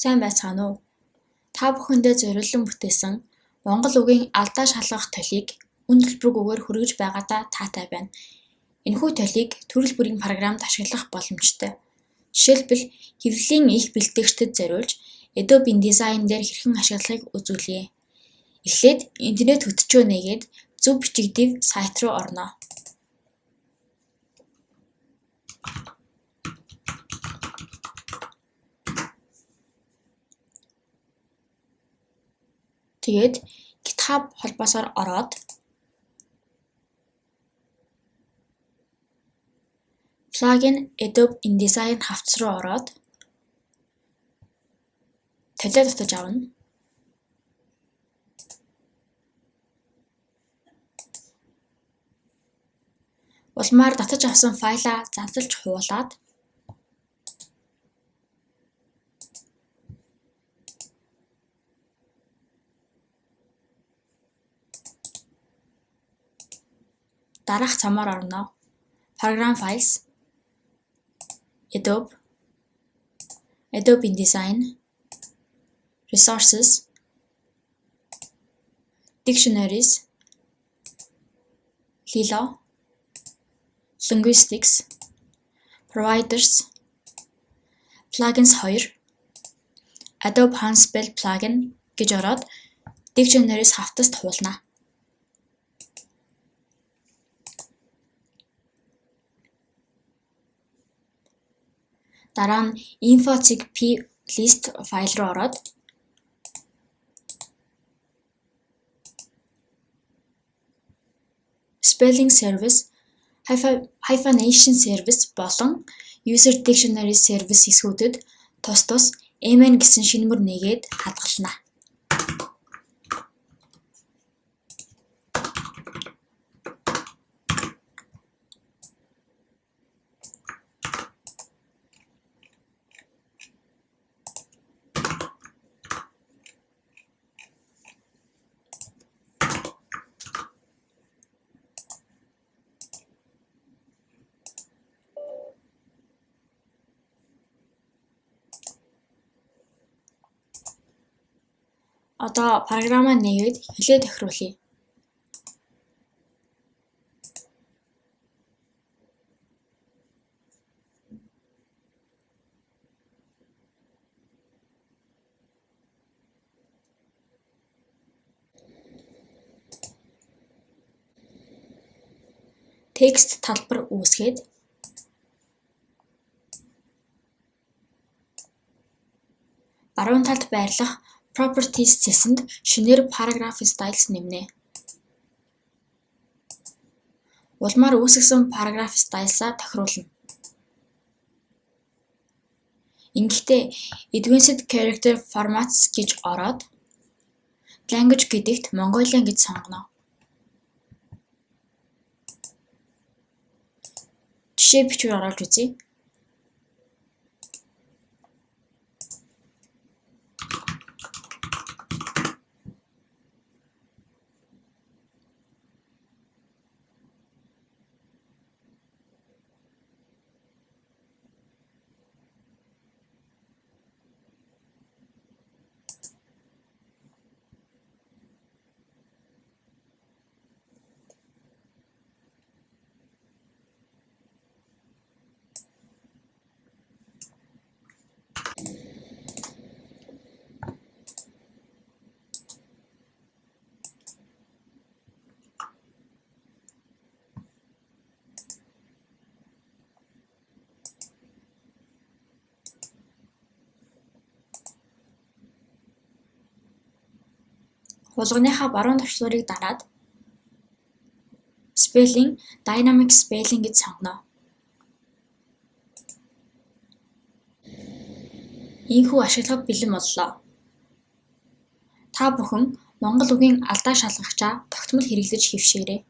Сайн байцгаана уу? Та бүхэндээ зориулан бүтээсэн Монгол үгийн алдаа шалгах толийг үн төлбөргүйгээр хүргэж байгаадаа таатай байна. Энэхүү толийг төрөл бүрийн програмд ашиглах боломжтой. Жишээлбэл хэвлэлийн их бэлтгэгчдэд зориулж Adobe InDesign дээр хэрхэн ашиглахыг үзүүлье. Эхлээд интернет хөтөлбөрөө нээгээд зөв бичигдив сайт руу орно. Тэгээд GitHub холбоосоор ороод Plugin Adobe InDesign хавц руу ороод толио татаж авна. Улмаар татаж авсан файлаа задлж хуулаад дараах цамаар орно. Program Files, Adobe InDesign, Resources, Dictionaries, Lilo, Linguistics, Providers, Plugins 2, Adobe Handspell Plugin гэж ороод Dictionaries хавтаст хуулна. Дараа нь info.cp list файл руу ороод Spelling Service, Hyphenation Service болон User Dictionary Service хэсгүүдэд тус MN гэсэн шинэмэр нээгээд хадгална. Одоо програмаа нээгээд хэлээ тохируулъя. Текст талбар үүсгээд баруун талд байрлах Properties цэсэнд шинээр Paragraph Styles нэмнэ. Улмаар үүсгэсэн Paragraph Styles-аа тохируулна. Ингэхдээ Advanced Character Formats гэж ороод Language гэдэгт Mongolian гэж сонгоно. Жишээ бичвэр оруулж үзье. Хулганыхаа баруун төвчлөрийг дараад Spelling, Dynamic Spelling гэж сонгоно. Ийхүү ашиглах бэлэн боллоо. Та бүхэн Монгол үгийн алдаа шалгагчаа тогтмол хэрэглэж хэвшээрэй.